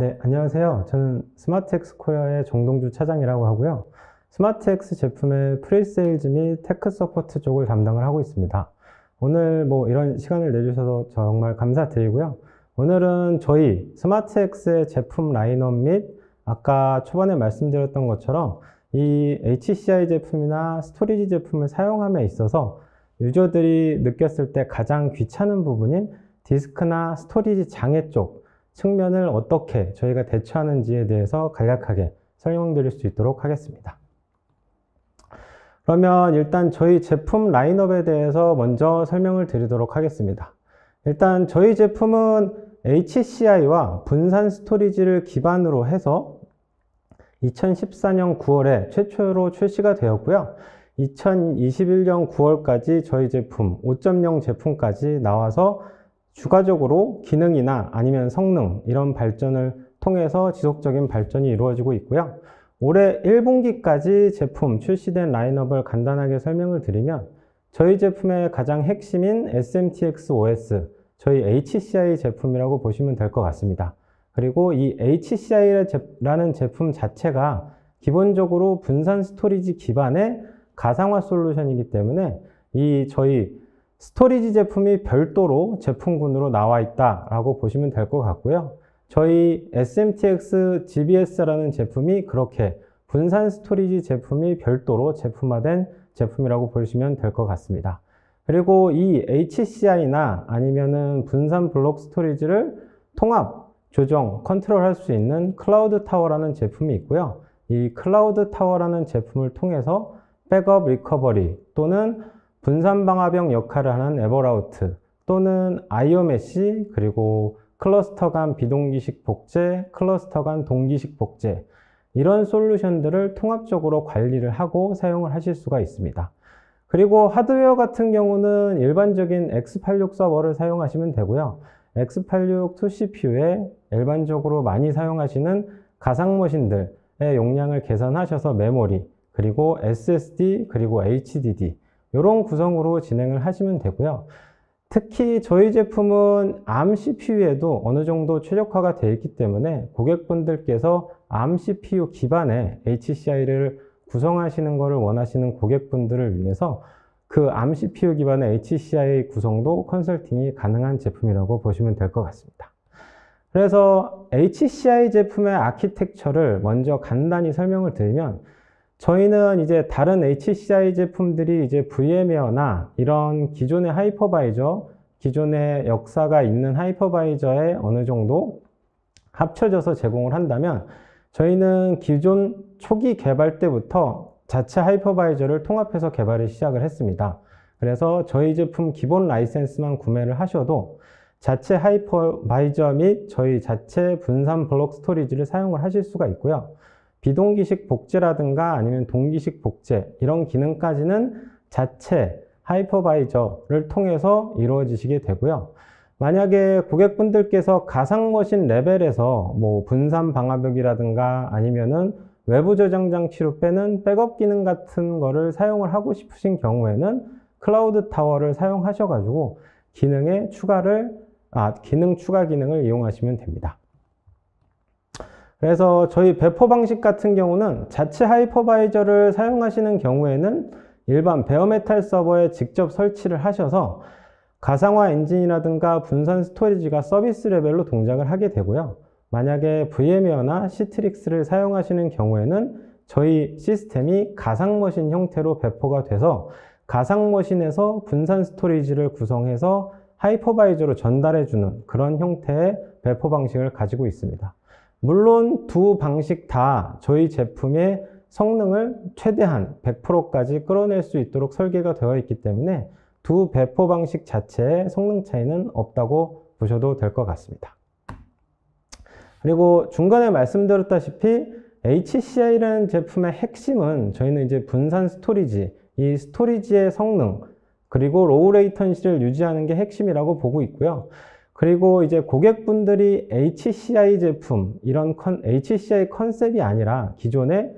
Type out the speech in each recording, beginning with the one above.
네, 안녕하세요. 저는 스마트엑스 코리아의 정동주 차장이라고 하고요. 스마트엑스 제품의 프리세일즈 및 테크 서포트 쪽을 담당을 하고 있습니다. 오늘 이런 시간을 내주셔서 정말 감사드리고요. 오늘은 저희 스마트엑스의 제품 라인업 및 아까 초반에 말씀드렸던 것처럼 이 HCI 제품이나 스토리지 제품을 사용함에 있어서 유저들이 느꼈을 때 가장 귀찮은 부분인 디스크나 스토리지 장애 쪽 측면을 어떻게 저희가 대처하는지에 대해서 간략하게 설명드릴 수 있도록 하겠습니다. 그러면 일단 저희 제품 라인업에 대해서 먼저 설명을 드리도록 하겠습니다. 일단 저희 제품은 HCI와 분산 스토리지를 기반으로 해서 2014년 9월에 최초로 출시가 되었고요. 2021년 9월까지 저희 제품 5.0 제품까지 나와서 추가적으로 기능이나 아니면 성능 이런 발전을 통해서 지속적인 발전이 이루어지고 있고요. 올해 1분기까지 제품 출시된 라인업을 간단하게 설명을 드리면 저희 제품의 가장 핵심인 SMTX OS, 저희 HCI 제품이라고 보시면 될 것 같습니다. 그리고 이 HCI라는 제품 자체가 기본적으로 분산 스토리지 기반의 가상화 솔루션이기 때문에 이 저희 스토리지 제품이 별도로 제품군으로 나와 있다라고 보시면 될 것 같고요. 저희 SMTX GBS라는 제품이 그렇게 분산 스토리지 제품이 별도로 제품화된 제품이라고 보시면 될 것 같습니다. 그리고 이 HCI나 아니면은 분산 블록 스토리지를 통합, 조정, 컨트롤할 수 있는 클라우드 타워라는 제품이 있고요. 이 클라우드 타워라는 제품을 통해서 백업 리커버리 또는 분산 방화벽 역할을 하는 에버라우트 또는 IO 메시 그리고 클러스터 간 비동기식 복제, 클러스터 간 동기식 복제 이런 솔루션들을 통합적으로 관리를 하고 사용을 하실 수가 있습니다. 그리고 하드웨어 같은 경우는 일반적인 X86 서버를 사용하시면 되고요. X86 2CPU에 일반적으로 많이 사용하시는 가상머신들의 용량을 계산하셔서 메모리 그리고 SSD 그리고 HDD 이런 구성으로 진행을 하시면 되고요. 특히 저희 제품은 ARM CPU에도 어느 정도 최적화가 되어 있기 때문에 고객분들께서 ARM CPU 기반의 HCI를 구성하시는 것을 원하시는 고객분들을 위해서 그 ARM CPU 기반의 HCI 구성도 컨설팅이 가능한 제품이라고 보시면 될 것 같습니다. 그래서 HCI 제품의 아키텍처를 먼저 간단히 설명을 드리면 저희는 이제 다른 HCI 제품들이 이제 VM웨어나 이런 기존의 하이퍼바이저, 기존의 역사가 있는 하이퍼바이저에 어느 정도 합쳐져서 제공을 한다면 저희는 기존 초기 개발 때부터 자체 하이퍼바이저를 통합해서 개발을 시작을 했습니다. 그래서 저희 제품 기본 라이센스만 구매를 하셔도 자체 하이퍼바이저 및 저희 자체 분산 블록 스토리지를 사용을 하실 수가 있고요. 비동기식 복제라든가 아니면 동기식 복제 이런 기능까지는 자체 하이퍼바이저를 통해서 이루어지시게 되고요. 만약에 고객분들께서 가상머신 레벨에서 분산 방화벽이라든가 아니면은 외부 저장 장치로 빼는 백업 기능 같은 거를 사용을 하고 싶으신 경우에는 클라우드 타워를 사용하셔가지고 기능 추가 기능을 이용하시면 됩니다. 그래서 저희 배포 방식 같은 경우는 자체 하이퍼바이저를 사용하시는 경우에는 일반 베어메탈 서버에 직접 설치를 하셔서 가상화 엔진이라든가 분산 스토리지가 서비스 레벨로 동작을 하게 되고요. 만약에 VM웨어나 시트릭스를 사용하시는 경우에는 저희 시스템이 가상머신 형태로 배포가 돼서 가상머신에서 분산 스토리지를 구성해서 하이퍼바이저로 전달해주는 그런 형태의 배포 방식을 가지고 있습니다. 물론 두 방식 다 저희 제품의 성능을 최대한 100%까지 끌어낼 수 있도록 설계가 되어 있기 때문에 두 배포 방식 자체의 성능 차이는 없다고 보셔도 될 것 같습니다. 그리고 중간에 말씀드렸다시피 HCI라는 제품의 핵심은 저희는 이제 분산 스토리지, 이 스토리지의 성능, 그리고 로우 레이턴시를 유지하는 게 핵심이라고 보고 있고요. 그리고 이제 고객분들이 HCI 제품, 이런 HCI 컨셉이 아니라 기존의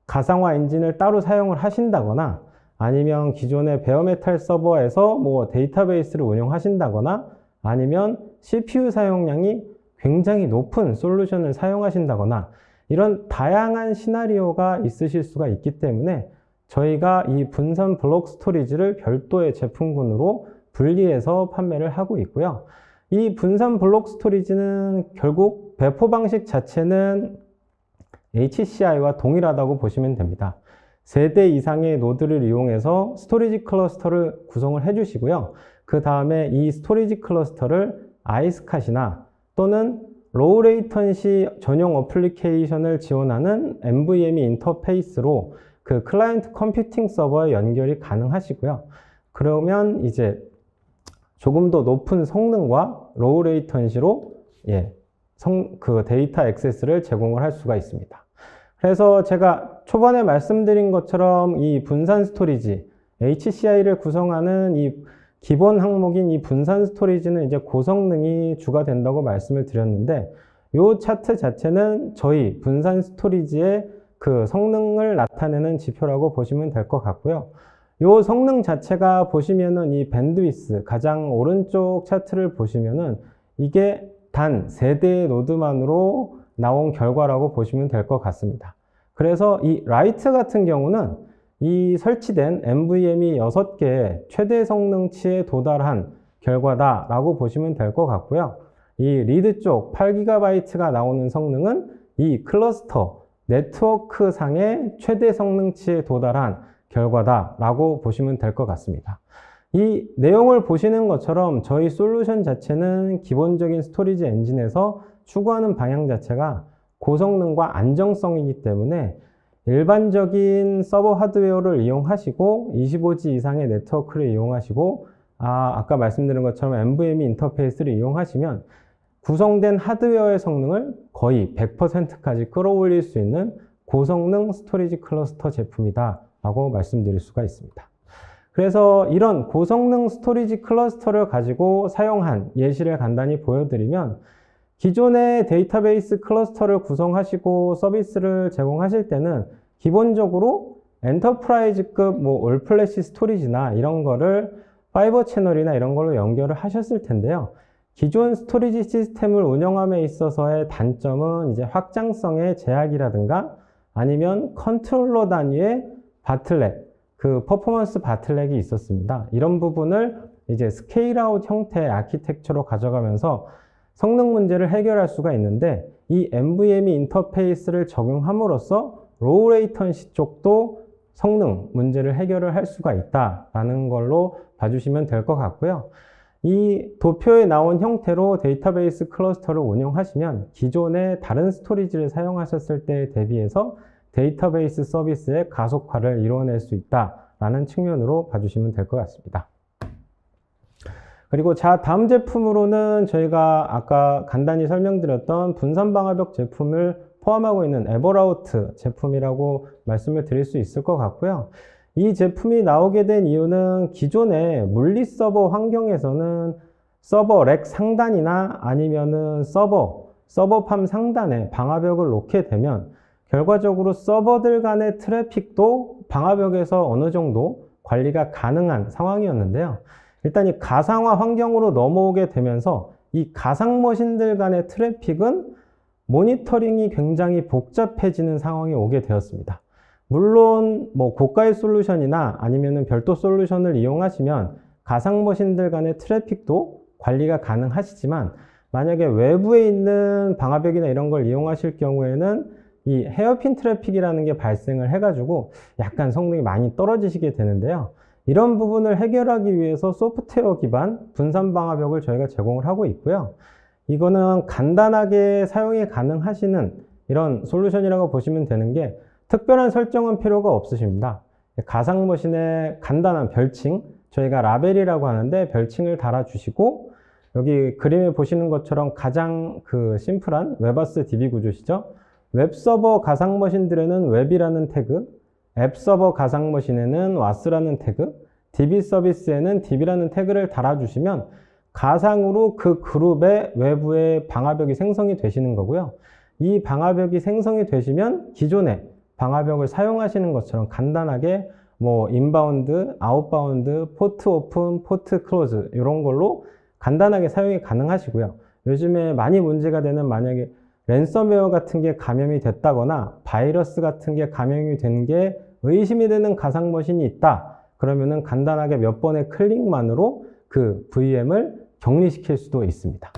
가상화 엔진을 따로 사용을 하신다거나 아니면 기존의 베어메탈 서버에서 데이터베이스를 운영하신다거나 아니면 CPU 사용량이 굉장히 높은 솔루션을 사용하신다거나 이런 다양한 시나리오가 있으실 수가 있기 때문에 저희가 이 분산 블록 스토리지를 별도의 제품군으로 분리해서 판매를 하고 있고요. 이 분산 블록 스토리지는 결국 배포 방식 자체는 HCI와 동일하다고 보시면 됩니다. 3대 이상의 노드를 이용해서 스토리지 클러스터를 구성을 해주시고요. 그 다음에 이 스토리지 클러스터를 아이스캇이나 또는 로우 레이턴시 전용 어플리케이션을 지원하는 NVMe 인터페이스로 그 클라이언트 컴퓨팅 서버에 연결이 가능하시고요. 그러면 이제 조금 더 높은 성능과 로우 레이턴시로 그 데이터 액세스를 제공을 할 수가 있습니다. 그래서 제가 초반에 말씀드린 것처럼 이 분산 스토리지, HCI를 구성하는 이 기본 항목인 이 분산 스토리지는 이제 고성능이 주가 된다고 말씀을 드렸는데, 이 차트 자체는 저희 분산 스토리지의 그 성능을 나타내는 지표라고 보시면 될 것 같고요. 이 성능 자체가 보시면은 이 밴드위스, 가장 오른쪽 차트를 보시면은 이게 단 3대의 노드만으로 나온 결과라고 보시면 될 것 같습니다. 그래서 이 라이트 같은 경우는 이 설치된 NVMe 6개의 최대 성능치에 도달한 결과다라고 보시면 될 것 같고요. 이 리드 쪽 8GB가 나오는 성능은 이 클러스터 네트워크 상의 최대 성능치에 도달한 결과다라고 보시면 될 것 같습니다. 이 내용을 보시는 것처럼 저희 솔루션 자체는 기본적인 스토리지 엔진에서 추구하는 방향 자체가 고성능과 안정성이기 때문에 일반적인 서버 하드웨어를 이용하시고 25G 이상의 네트워크를 이용하시고 아까 말씀드린 것처럼 NVMe 인터페이스를 이용하시면 구성된 하드웨어의 성능을 거의 100%까지 끌어올릴 수 있는 고성능 스토리지 클러스터 제품이다 라고 말씀드릴 수가 있습니다. 그래서 이런 고성능 스토리지 클러스터를 가지고 사용한 예시를 간단히 보여드리면, 기존의 데이터베이스 클러스터를 구성하시고 서비스를 제공하실 때는 기본적으로 엔터프라이즈급 올플래시 스토리지나 이런 거를 파이버 채널이나 이런 걸로 연결을 하셨을 텐데요. 기존 스토리지 시스템을 운영함에 있어서의 단점은 이제 확장성의 제약이라든가 아니면 컨트롤러 단위의 바틀렉, 그 퍼포먼스 바틀렉이 있었습니다. 이런 부분을 이제 스케일 아웃 형태의 아키텍처로 가져가면서 성능 문제를 해결할 수가 있는데, 이 NVMe 인터페이스를 적용함으로써 로우 레이턴시 쪽도 성능 문제를 해결을 할 수가 있다라는 걸로 봐주시면 될 것 같고요. 이 도표에 나온 형태로 데이터베이스 클러스터를 운영하시면 기존의 다른 스토리지를 사용하셨을 때에 대비해서 데이터베이스 서비스의 가속화를 이뤄낼 수 있다라는 측면으로 봐주시면 될 것 같습니다. 그리고 다음 제품으로는 저희가 아까 간단히 설명드렸던 분산 방화벽 제품을 포함하고 있는 에버라우트 제품이라고 말씀을 드릴 수 있을 것 같고요. 이 제품이 나오게 된 이유는 기존의 물리 서버 환경에서는 서버 렉 상단이나 아니면은 서버팜 상단에 방화벽을 놓게 되면 결과적으로 서버들 간의 트래픽도 방화벽에서 어느 정도 관리가 가능한 상황이었는데요. 일단 이 가상화 환경으로 넘어오게 되면서 이 가상 머신들 간의 트래픽은 모니터링이 굉장히 복잡해지는 상황이 오게 되었습니다. 물론 고가의 솔루션이나 아니면 별도 솔루션을 이용하시면 가상 머신들 간의 트래픽도 관리가 가능하시지만, 만약에 외부에 있는 방화벽이나 이런 걸 이용하실 경우에는 이 헤어핀 트래픽이라는 게 발생을 해가지고 약간 성능이 많이 떨어지시게 되는데요. 이런 부분을 해결하기 위해서 소프트웨어 기반 분산 방화벽을 저희가 제공을 하고 있고요. 이거는 간단하게 사용이 가능하시는 이런 솔루션이라고 보시면 되는 게, 특별한 설정은 필요가 없으십니다. 가상머신에 간단한 별칭, 저희가 라벨이라고 하는데 별칭을 달아주시고, 여기 그림에 보시는 것처럼 가장 심플한 웹아스 DB 구조시죠. 웹서버 가상머신들에는 웹이라는 태그, 앱서버 가상머신에는 와스라는 태그, DB 서비스에는 DB라는 태그를 달아주시면 가상으로 그 그룹의 외부의 방화벽이 생성이 되시는 거고요. 이 방화벽이 생성이 되시면 기존에 방화벽을 사용하시는 것처럼 간단하게 인바운드, 아웃바운드, 포트 오픈, 포트 클로즈 이런 걸로 간단하게 사용이 가능하시고요. 요즘에 많이 문제가 되는 만약에 랜섬웨어 같은 게 감염이 됐다거나 바이러스 같은 게 감염이 된 게 의심이 되는 가상머신이 있다. 그러면은 간단하게 몇 번의 클릭만으로 그 VM을 격리시킬 수도 있습니다.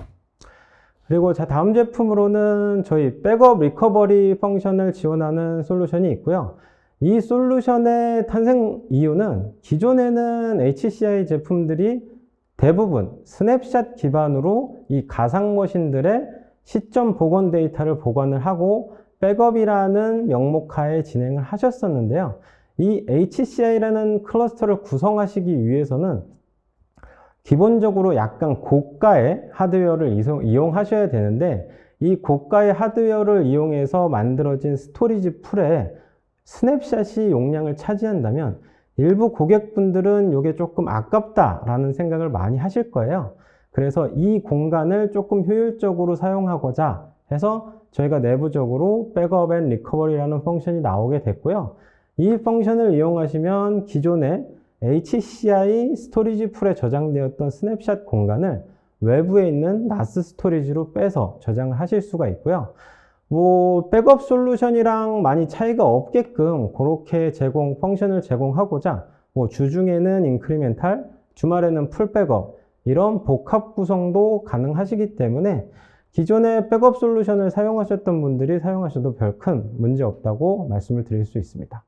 그리고 자, 다음 제품으로는 저희 백업 리커버리 펑션을 지원하는 솔루션이 있고요. 이 솔루션의 탄생 이유는 기존에는 HCI 제품들이 대부분 스냅샷 기반으로 이 가상머신들의 시점 복원 데이터를 보관을 하고 백업이라는 명목하에 진행을 하셨었는데요. 이 HCI라는 클러스터를 구성하시기 위해서는 기본적으로 약간 고가의 하드웨어를 이용하셔야 되는데 이 고가의 하드웨어를 이용해서 만들어진 스토리지 풀에 스냅샷이 용량을 차지한다면 일부 고객분들은 이게 조금 아깝다라는 생각을 많이 하실 거예요. 그래서 이 공간을 조금 효율적으로 사용하고자 해서 저희가 내부적으로 백업 앤 리커버리라는 펑션이 나오게 됐고요. 이 펑션을 이용하시면 기존의 HCI 스토리지 풀에 저장되었던 스냅샷 공간을 외부에 있는 NAS 스토리지로 빼서 저장을 하실 수가 있고요. 뭐 백업 솔루션이랑 많이 차이가 없게끔 그렇게 펑션을 제공하고자 뭐 주중에는 인크리멘탈, 주말에는 풀 백업 이런 복합 구성도 가능하시기 때문에 기존의 백업 솔루션을 사용하셨던 분들이 사용하셔도 별 큰 문제 없다고 말씀을 드릴 수 있습니다.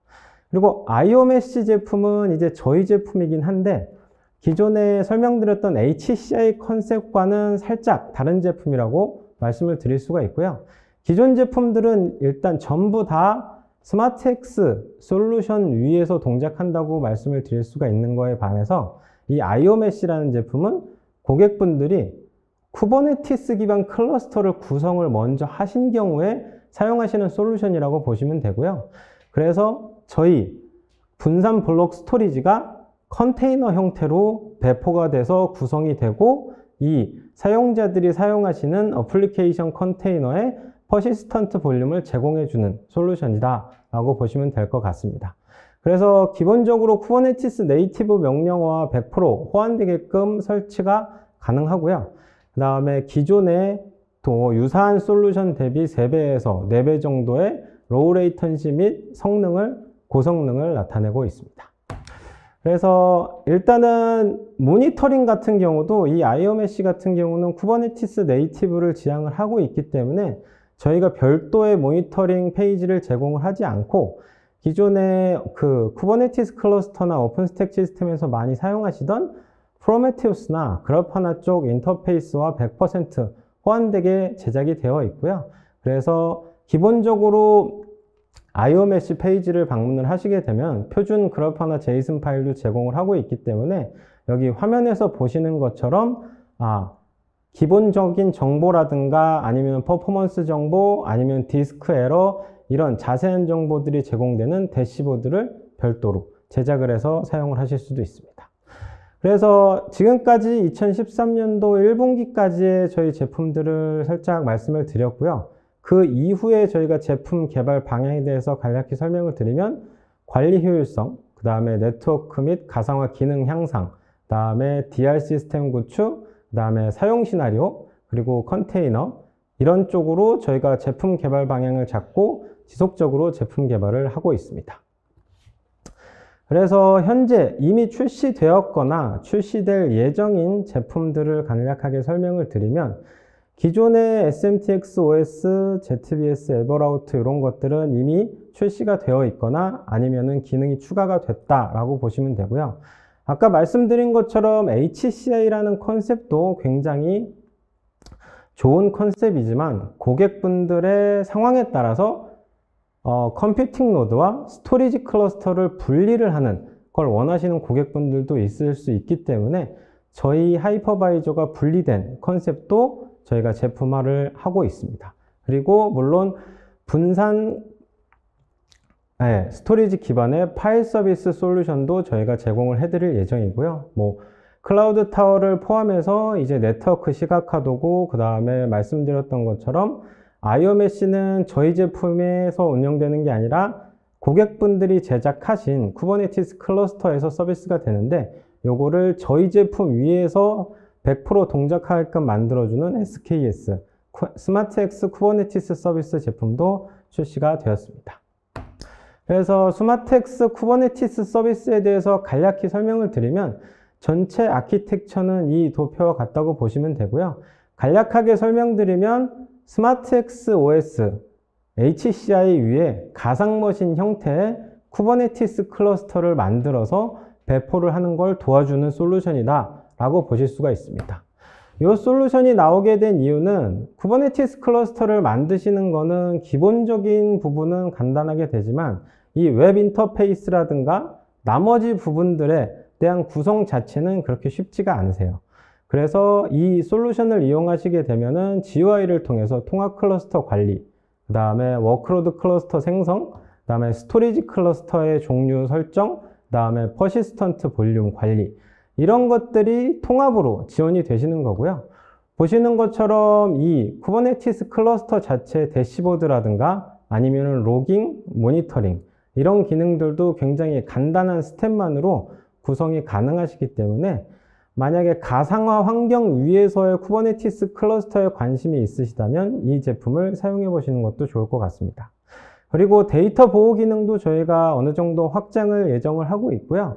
그리고 IOmesh 제품은 이제 저희 제품이긴 한데 기존에 설명드렸던 HCI 컨셉과는 살짝 다른 제품이라고 말씀을 드릴 수가 있고요. 기존 제품들은 일단 전부 다 스마트X 솔루션 위에서 동작한다고 말씀을 드릴 수가 있는 거에 반해서 이 IOmesh라는 제품은 고객분들이 쿠버네티스 기반 클러스터를 구성을 먼저 하신 경우에 사용하시는 솔루션이라고 보시면 되고요. 그래서 저희 분산 블록 스토리지가 컨테이너 형태로 배포가 돼서 구성이 되고 이 사용자들이 사용하시는 어플리케이션 컨테이너에 퍼시스턴트 볼륨을 제공해주는 솔루션이다 라고 보시면 될 것 같습니다. 그래서 기본적으로 쿠버네티스 네이티브 명령어와 100% 호환되게끔 설치가 가능하고요. 그 다음에 기존의 또 유사한 솔루션 대비 3배에서 4배 정도의 로우 레이턴시 및 고성능을 나타내고 있습니다. 그래서 일단은 모니터링 같은 경우도 이 IOmesh 같은 경우는 쿠버네티스 네이티브를 지향을 하고 있기 때문에 저희가 별도의 모니터링 페이지를 제공을 하지 않고 기존의 그 쿠버네티스 클러스터나 오픈스택 시스템에서 많이 사용하시던 프로메테우스나 그래파나 쪽 인터페이스와 100% 호환되게 제작이 되어 있고요. 그래서 기본적으로 IOmesh 페이지를 방문을 하시게 되면 표준 그래파나 제이슨 파일도 제공을 하고 있기 때문에 여기 화면에서 보시는 것처럼 기본적인 정보라든가 아니면 퍼포먼스 정보 아니면 디스크 에러 이런 자세한 정보들이 제공되는 대시보드를 별도로 제작을 해서 사용을 하실 수도 있습니다. 그래서 지금까지 2013년도 1분기까지의 저희 제품들을 살짝 말씀을 드렸고요. 그 이후에 저희가 제품 개발 방향에 대해서 간략히 설명을 드리면 관리 효율성, 그 다음에 네트워크 및 가상화 기능 향상, 그 다음에 DR 시스템 구축, 그 다음에 사용 시나리오, 그리고 컨테이너 이런 쪽으로 저희가 제품 개발 방향을 잡고 지속적으로 제품 개발을 하고 있습니다. 그래서 현재 이미 출시되었거나 출시될 예정인 제품들을 간략하게 설명을 드리면 기존의 SMTX OS, ZBS, 에버라우트 이런 것들은 이미 출시가 되어 있거나 아니면은 기능이 추가가 됐다라고 보시면 되고요. 아까 말씀드린 것처럼 HCI라는 컨셉도 굉장히 좋은 컨셉이지만 고객분들의 상황에 따라서 컴퓨팅 노드와 스토리지 클러스터를 분리를 하는 걸 원하시는 고객분들도 있을 수 있기 때문에 저희 하이퍼바이저가 분리된 컨셉도 저희가 제품화를 하고 있습니다. 그리고 물론 분산 스토리지 기반의 파일 서비스 솔루션도 저희가 제공을 해드릴 예정이고요. 뭐 클라우드 타워를 포함해서 이제 네트워크 시각화도구, 그 다음에 말씀드렸던 것처럼 IOmesh는 저희 제품에서 운영되는 게 아니라 고객분들이 제작하신 쿠버네티스 클러스터에서 서비스가 되는데 요거를 저희 제품 위에서 100% 동작하게끔 만들어주는 SKS, 스마트X 쿠버네티스 서비스 제품도 출시가 되었습니다. 그래서 스마트X 쿠버네티스 서비스에 대해서 간략히 설명을 드리면 전체 아키텍처는 이 도표와 같다고 보시면 되고요. 간략하게 설명드리면 스마트X OS HCI 위에 가상머신 형태의 쿠버네티스 클러스터를 만들어서 배포를 하는 걸 도와주는 솔루션이다 라고 보실 수가 있습니다. 이 솔루션이 나오게 된 이유는 쿠버네티스 클러스터를 만드시는 거는 기본적인 부분은 간단하게 되지만 이 웹 인터페이스라든가 나머지 부분들에 대한 구성 자체는 그렇게 쉽지가 않으세요. 그래서 이 솔루션을 이용하시게 되면은 GUI를 통해서 통합 클러스터 관리, 그 다음에 워크로드 클러스터 생성, 그 다음에 스토리지 클러스터의 종류 설정, 그 다음에 퍼시스턴트 볼륨 관리, 이런 것들이 통합으로 지원이 되시는 거고요. 보시는 것처럼 이 쿠버네티스 클러스터 자체 대시보드라든가 아니면 로깅, 모니터링, 이런 기능들도 굉장히 간단한 스텝만으로 구성이 가능하시기 때문에 만약에 가상화 환경 위에서의 쿠버네티스 클러스터에 관심이 있으시다면 이 제품을 사용해 보시는 것도 좋을 것 같습니다. 그리고 데이터 보호 기능도 저희가 어느 정도 확장을 예정을 하고 있고요.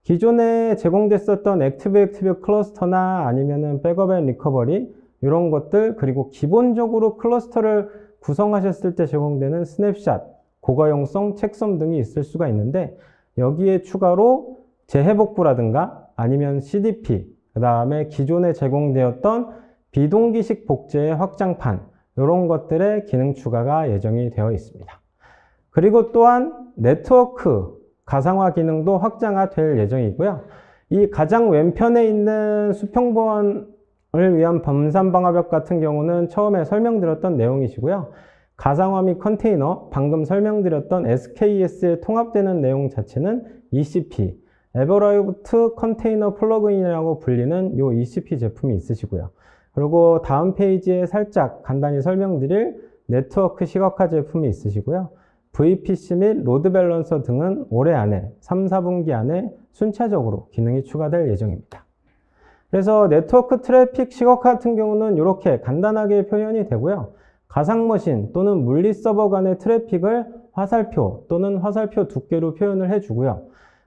기존에 제공됐었던 액티브 클러스터나 아니면은 백업 앤 리커버리 이런 것들, 그리고 기본적으로 클러스터를 구성하셨을 때 제공되는 스냅샷, 고가용성 책섬 등이 있을 수가 있는데 여기에 추가로 재해복구라든가 아니면 CDP, 그 다음에 기존에 제공되었던 비동기식 복제의 확장판, 이런 것들의 기능 추가가 예정이 되어 있습니다. 그리고 또한 네트워크 가상화 기능도 확장될 예정이고요. 이 가장 왼편에 있는 수평보안을 위한 범산방화벽 같은 경우는 처음에 설명드렸던 내용이시고요. 가상화 및 컨테이너, 방금 설명드렸던 SKS에 통합되는 내용 자체는 ECP, 에버라이브트 컨테이너 플러그인이라고 불리는 이 ECP 제품이 있으시고요. 그리고 다음 페이지에 살짝 간단히 설명드릴 네트워크 시각화 제품이 있으시고요. VPC 및 로드 밸런서 등은 올해 안에 3, 4분기 안에 순차적으로 기능이 추가될 예정입니다. 그래서 네트워크 트래픽 시각화 같은 경우는 이렇게 간단하게 표현이 되고요. 가상머신 또는 물리 서버 간의 트래픽을 화살표 또는 화살표 두께로 표현을 해주고요.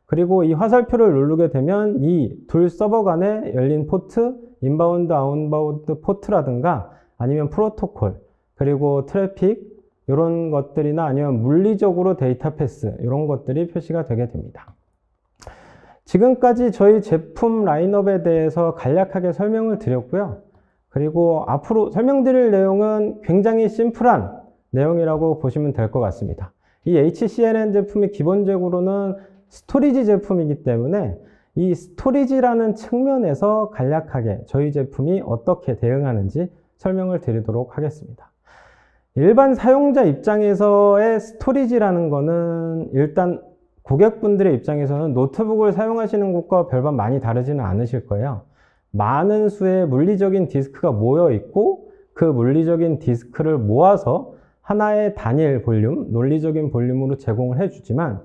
그리고 이 화살표를 누르게 되면 이 둘 서버 간에 열린 포트, 인바운드, 아웃바운드 포트라든가 아니면 프로토콜, 그리고 트래픽, 이런 것들이나 아니면 물리적으로 데이터 패스, 이런 것들이 표시가 되게 됩니다. 지금까지 저희 제품 라인업에 대해서 간략하게 설명을 드렸고요. 그리고 앞으로 설명드릴 내용은 굉장히 심플한 내용이라고 보시면 될 것 같습니다. 이 HCNN 제품이 기본적으로는 스토리지 제품이기 때문에 이 스토리지라는 측면에서 간략하게 저희 제품이 어떻게 대응하는지 설명을 드리도록 하겠습니다. 일반 사용자 입장에서의 스토리지라는 거는 일단 고객분들의 입장에서는 노트북을 사용하시는 것과 별반 많이 다르지는 않으실 거예요. 많은 수의 물리적인 디스크가 모여 있고 그 물리적인 디스크를 모아서 하나의 단일 볼륨, 논리적인 볼륨으로 제공을 해주지만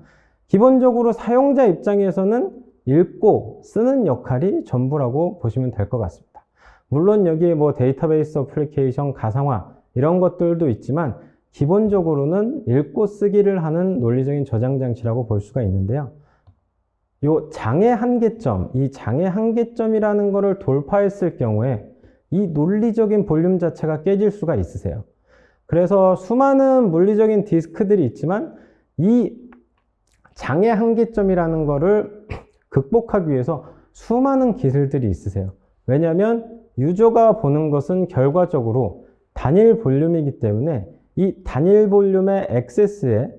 기본적으로 사용자 입장에서는 읽고 쓰는 역할이 전부라고 보시면 될 것 같습니다. 물론 여기에 뭐 데이터베이스 어플리케이션, 가상화 이런 것들도 있지만 기본적으로는 읽고 쓰기를 하는 논리적인 저장 장치라고 볼 수가 있는데요. 이 장애 한계점, 이 장애 한계점이라는 것을 돌파했을 경우에 이 논리적인 볼륨 자체가 깨질 수가 있으세요. 그래서 수많은 물리적인 디스크들이 있지만 이 장애 한계점이라는 것을 극복하기 위해서 수많은 기술들이 있으세요. 왜냐하면 유저가 보는 것은 결과적으로 단일 볼륨이기 때문에 이 단일 볼륨의 액세스에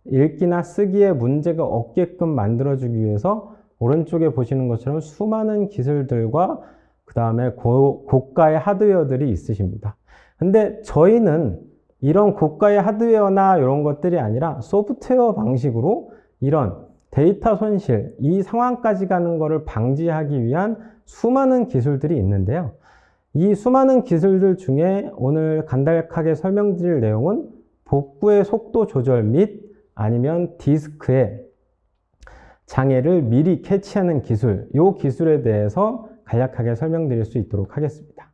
읽기나 쓰기에 문제가 없게끔 만들어주기 위해서 오른쪽에 보시는 것처럼 수많은 기술들과 그 다음에 고가의 하드웨어들이 있으십니다. 근데 저희는 이런 고가의 하드웨어나 이런 것들이 아니라 소프트웨어 방식으로 이런 데이터 손실, 이 상황까지 가는 것을 방지하기 위한 수많은 기술들이 있는데요. 이 수많은 기술들 중에 오늘 간략하게 설명드릴 내용은 복구의 속도 조절 및 아니면 디스크의 장애를 미리 캐치하는 기술, 이 기술에 대해서 간략하게 설명드릴 수 있도록 하겠습니다.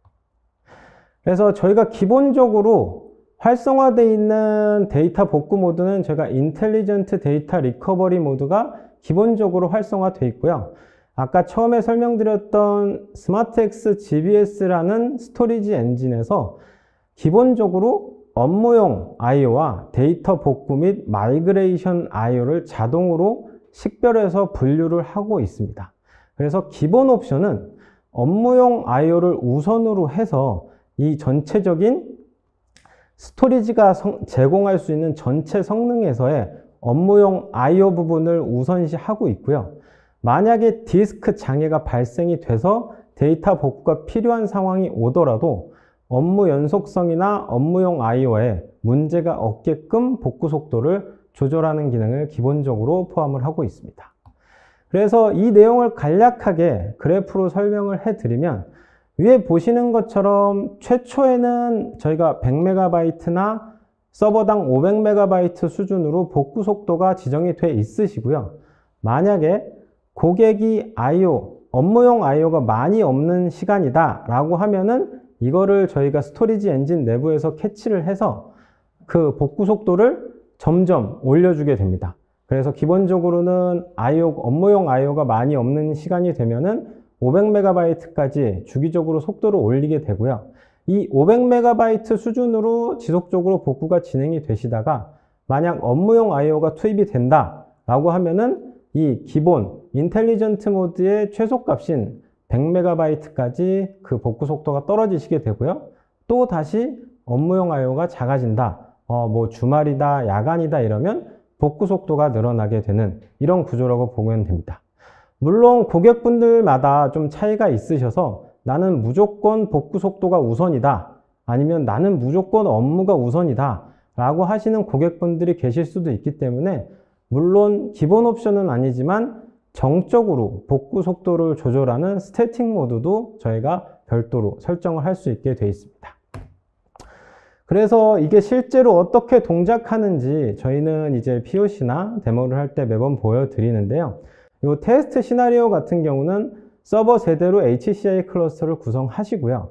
그래서 저희가 기본적으로 활성화되어 있는 데이터 복구 모드는 제가 인텔리전트 데이터 리커버리 모드가 기본적으로 활성화되어 있고요. 아까 처음에 설명드렸던 스마트엑스 GBS라는 스토리지 엔진에서 기본적으로 업무용 I/O와 데이터 복구 및 마이그레이션 I/O를 자동으로 식별해서 분류를 하고 있습니다. 그래서 기본 옵션은 업무용 I/O를 우선으로 해서 이 전체적인 스토리지가 제공할 수 있는 전체 성능에서의 업무용 I/O 부분을 우선시하고 있고요. 만약에 디스크 장애가 발생이 돼서 데이터 복구가 필요한 상황이 오더라도 업무 연속성이나 업무용 I/O에 문제가 없게끔 복구 속도를 조절하는 기능을 기본적으로 포함을 하고 있습니다. 그래서 이 내용을 간략하게 그래프로 설명을 해드리면 위에 보시는 것처럼 최초에는 저희가 100MB나 서버당 500MB 수준으로 복구 속도가 지정이 돼 있으시고요. 만약에 고객이 I/O, 업무용 I/O가 많이 없는 시간이다 라고 하면은 이거를 저희가 스토리지 엔진 내부에서 캐치를 해서 그 복구 속도를 점점 올려주게 됩니다. 그래서 기본적으로는 업무용 I/O가 많이 없는 시간이 되면은 500MB까지 주기적으로 속도를 올리게 되고요. 이 500MB 수준으로 지속적으로 복구가 진행이 되시다가 만약 업무용 I/O가 투입이 된다 라고 하면은 이 기본 인텔리전트 모드의 최소값인 100MB까지 그 복구 속도가 떨어지시게 되고요. 또 다시 업무용 I/O가 작아진다. 뭐 주말이다, 야간이다 이러면 복구 속도가 늘어나게 되는 이런 구조라고 보면 됩니다. 물론 고객분들마다 좀 차이가 있으셔서 나는 무조건 복구 속도가 우선이다. 아니면 나는 무조건 업무가 우선이다. 라고 하시는 고객분들이 계실 수도 있기 때문에 물론 기본 옵션은 아니지만 정적으로 복구 속도를 조절하는 스태틱 모드도 저희가 별도로 설정을 할 수 있게 되어 있습니다. 그래서 이게 실제로 어떻게 동작하는지 저희는 이제 POC나 데모를 할 때 매번 보여드리는데요. 이 테스트 시나리오 같은 경우는 서버 세대로 HCI 클러스터를 구성하시고요.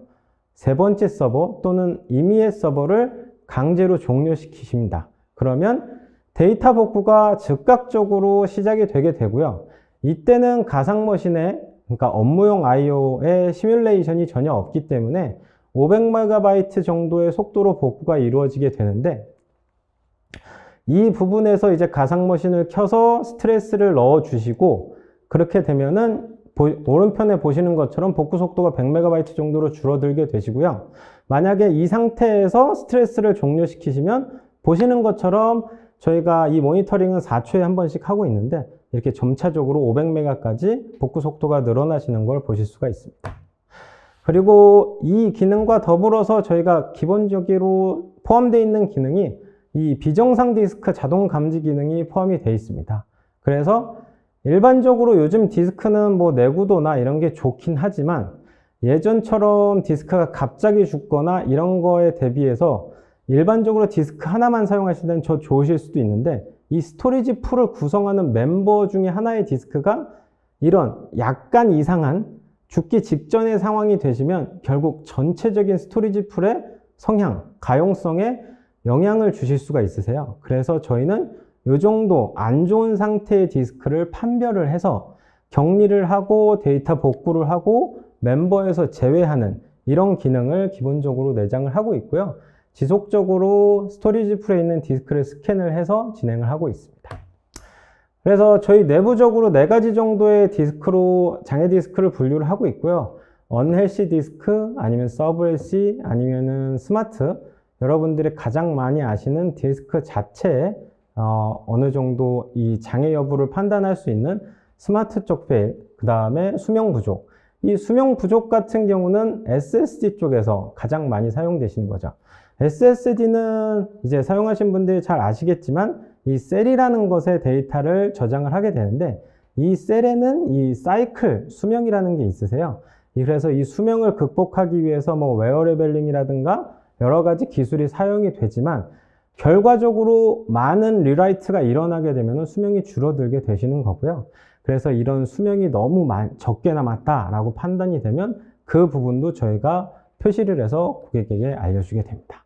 세 번째 서버 또는 임의의 서버를 강제로 종료시키십니다. 그러면 데이터 복구가 즉각적으로 시작이 되게 되고요. 이때는 가상머신에, 그러니까 업무용 I/O의 시뮬레이션이 전혀 없기 때문에 500MB 정도의 속도로 복구가 이루어지게 되는데 이 부분에서 이제 가상머신을 켜서 스트레스를 넣어 주시고 그렇게 되면은 오른편에 보시는 것처럼 복구 속도가 100MB 정도로 줄어들게 되시고요. 만약에 이 상태에서 스트레스를 종료시키시면 보시는 것처럼 저희가 이 모니터링은 4초에 한 번씩 하고 있는데 이렇게 점차적으로 500MB까지 복구 속도가 늘어나시는 걸 보실 수가 있습니다. 그리고 이 기능과 더불어서 저희가 기본적으로 포함되어 있는 기능이 이 비정상 디스크 자동 감지 기능이 포함이 되어 있습니다. 그래서 일반적으로 요즘 디스크는 뭐 내구도나 이런 게 좋긴 하지만 예전처럼 디스크가 갑자기 죽거나 이런 거에 대비해서 일반적으로 디스크 하나만 사용하실 때는 더 좋으실 수도 있는데 이 스토리지 풀을 구성하는 멤버 중에 하나의 디스크가 이런 약간 이상한 죽기 직전의 상황이 되시면 결국 전체적인 스토리지 풀의 성향, 가용성에 영향을 주실 수가 있으세요. 그래서 저희는 이 정도 안 좋은 상태의 디스크를 판별을 해서 격리를 하고 데이터 복구를 하고 멤버에서 제외하는 이런 기능을 기본적으로 내장을 하고 있고요. 지속적으로 스토리지 풀에 있는 디스크를 스캔을 해서 진행을 하고 있습니다. 그래서 저희 내부적으로 4가지 정도의 디스크로 장애 디스크를 분류를 하고 있고요. 언헬시 디스크, 아니면 서브헬시, 아니면은 스마트, 여러분들이 가장 많이 아시는 디스크 자체에 어느 정도 이 장애 여부를 판단할 수 있는 스마트 쪽 페일, 그 다음에 수명 부족. 이 수명 부족 같은 경우는 SSD 쪽에서 가장 많이 사용되시는 거죠. SSD는 이제 사용하신 분들이 잘 아시겠지만 이 셀이라는 것에 데이터를 저장을 하게 되는데 이 셀에는 이 사이클, 수명이라는 게 있으세요. 그래서 이 수명을 극복하기 위해서 뭐 웨어레벨링이라든가 여러 가지 기술이 사용이 되지만 결과적으로 많은 리라이트가 일어나게 되면 수명이 줄어들게 되시는 거고요. 그래서 이런 수명이 너무 적게 남았다라고 판단이 되면 그 부분도 저희가 표시를 해서 고객에게 알려주게 됩니다.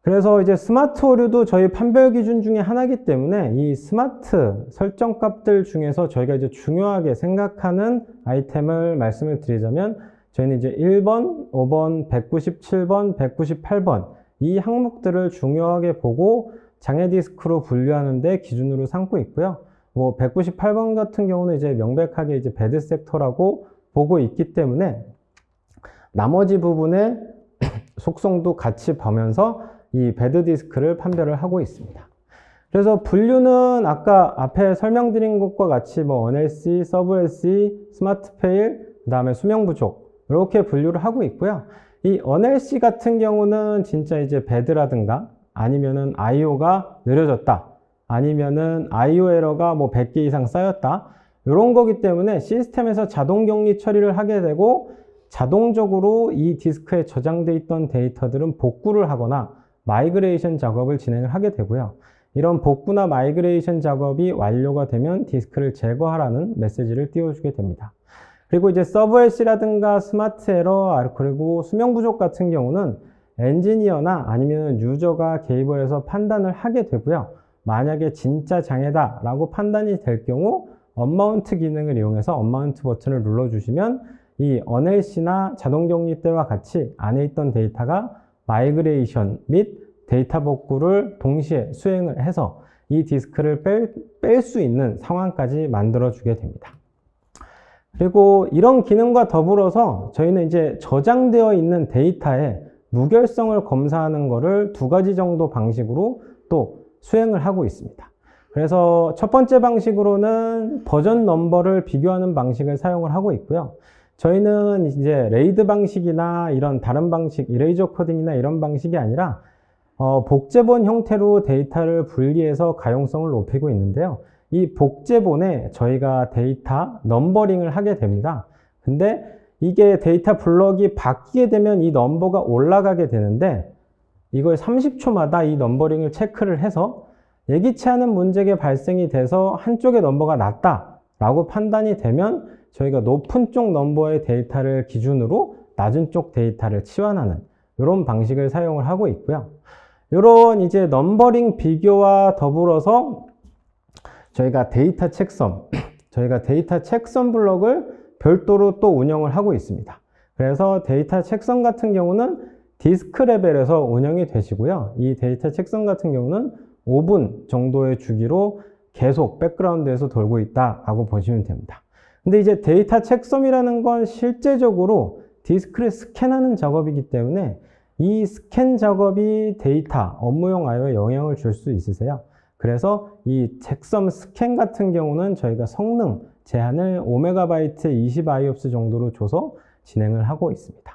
그래서 이제 스마트 오류도 저희 판별 기준 중에 하나이기 때문에 이 스마트 설정값들 중에서 저희가 이제 중요하게 생각하는 아이템을 말씀을 드리자면 저희는 이제 1번, 5번, 197번, 198번 이 항목들을 중요하게 보고 장애 디스크로 분류하는 데 기준으로 삼고 있고요. 뭐 198번 같은 경우는 이제 명백하게 이제 배드 섹터라고 보고 있기 때문에 나머지 부분의 속성도 같이 보면서 이 배드 디스크를 판별을 하고 있습니다. 그래서 분류는 아까 앞에 설명드린 것과 같이 뭐 언LC, 서브 LC, 스마트 페일, 그 다음에 수명 부족 이렇게 분류를 하고 있고요. 이 언LC 같은 경우는 진짜 이제 배드라든가 아니면은 IO가 느려졌다. 아니면은 IO 에러가 뭐 100개 이상 쌓였다. 이런 거기 때문에 시스템에서 자동 격리 처리를 하게 되고 자동적으로 이 디스크에 저장돼 있던 데이터들은 복구를 하거나 마이그레이션 작업을 진행을 하게 되고요. 이런 복구나 마이그레이션 작업이 완료가 되면 디스크를 제거하라는 메시지를 띄워주게 됩니다. 그리고 이제 서브 LC라든가 스마트 에러 그리고 수명 부족 같은 경우는 엔지니어나 아니면 유저가 개입을 해서 판단을 하게 되고요. 만약에 진짜 장애다 라고 판단이 될 경우 언마운트 기능을 이용해서 언마운트 버튼을 눌러주시면 이 언LC나 자동 격리 때와 같이 안에 있던 데이터가 마이그레이션 및 데이터 복구를 동시에 수행을 해서 이 디스크를 뺄 수 있는 상황까지 만들어 주게 됩니다. 그리고 이런 기능과 더불어서 저희는 이제 저장되어 있는 데이터의 무결성을 검사하는 것을 두 가지 정도 방식으로 또 수행을 하고 있습니다. 그래서 첫 번째 방식으로는 버전 넘버를 비교하는 방식을 사용을 하고 있고요. 저희는 이제 레이드 방식이나 이런 다른 방식, 이레이저 코딩이나 이런 방식이 아니라 복제본 형태로 데이터를 분리해서 가용성을 높이고 있는데요. 이 복제본에 저희가 데이터 넘버링을 하게 됩니다. 근데 이게 데이터 블럭이 바뀌게 되면 이 넘버가 올라가게 되는데 이걸 30초마다 이 넘버링을 체크를 해서 예기치 않은 문제가 발생이 돼서 한쪽의 넘버가 낮다라고 판단이 되면 저희가 높은 쪽 넘버의 데이터를 기준으로 낮은 쪽 데이터를 치환하는 이런 방식을 사용을 하고 있고요. 이런 이제 넘버링 비교와 더불어서 저희가 데이터 책선 블럭을 별도로 또 운영을 하고 있습니다. 그래서 데이터 책선 같은 경우는 디스크 레벨에서 운영이 되시고요. 이 데이터 책선 같은 경우는 5분 정도의 주기로 계속 백그라운드에서 돌고 있다라고 보시면 됩니다. 근데 이제 데이터 책섬이라는 건 실제적으로 디스크를 스캔하는 작업이기 때문에 이 스캔 작업이 데이터, 업무용 IO에 영향을 줄 수 있으세요. 그래서 이 책섬 스캔 같은 경우는 저희가 성능 제한을 5MB 20IOPS 정도로 줘서 진행을 하고 있습니다.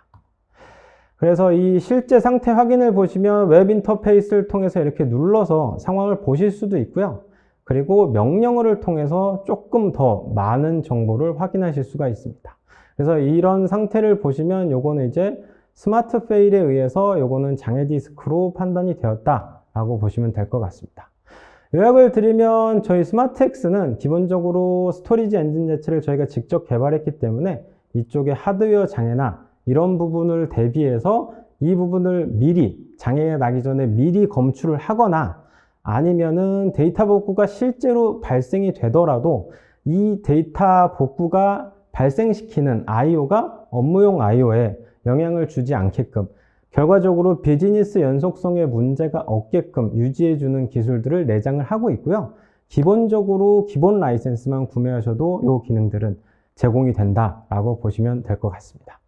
그래서 이 실제 상태 확인을 보시면 웹 인터페이스를 통해서 이렇게 눌러서 상황을 보실 수도 있고요. 그리고 명령어를 통해서 조금 더 많은 정보를 확인하실 수가 있습니다. 그래서 이런 상태를 보시면 요거는 이제 스마트 페일에 의해서 요거는 장애 디스크로 판단이 되었다라고 보시면 될 것 같습니다. 요약을 드리면 저희 스마트엑스는 기본적으로 스토리지 엔진 자체를 저희가 직접 개발했기 때문에 이쪽에 하드웨어 장애나 이런 부분을 대비해서 이 부분을 미리 장애가 나기 전에 미리 검출을 하거나 아니면은 데이터 복구가 실제로 발생이 되더라도 이 데이터 복구가 발생시키는 IO가 업무용 IO에 영향을 주지 않게끔 결과적으로 비즈니스 연속성에 문제가 없게끔 유지해주는 기술들을 내장을 하고 있고요. 기본적으로 기본 라이센스만 구매하셔도 이 기능들은 제공이 된다라고 보시면 될 것 같습니다.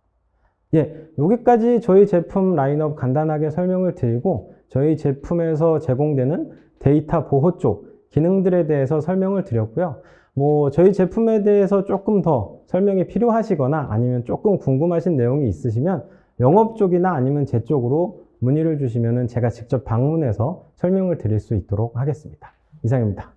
예, 여기까지 저희 제품 라인업 간단하게 설명을 드리고 저희 제품에서 제공되는 데이터 보호 쪽 기능들에 대해서 설명을 드렸고요. 뭐 저희 제품에 대해서 조금 더 설명이 필요하시거나 아니면 조금 궁금하신 내용이 있으시면 영업 쪽이나 아니면 제 쪽으로 문의를 주시면 제가 직접 방문해서 설명을 드릴 수 있도록 하겠습니다. 이상입니다.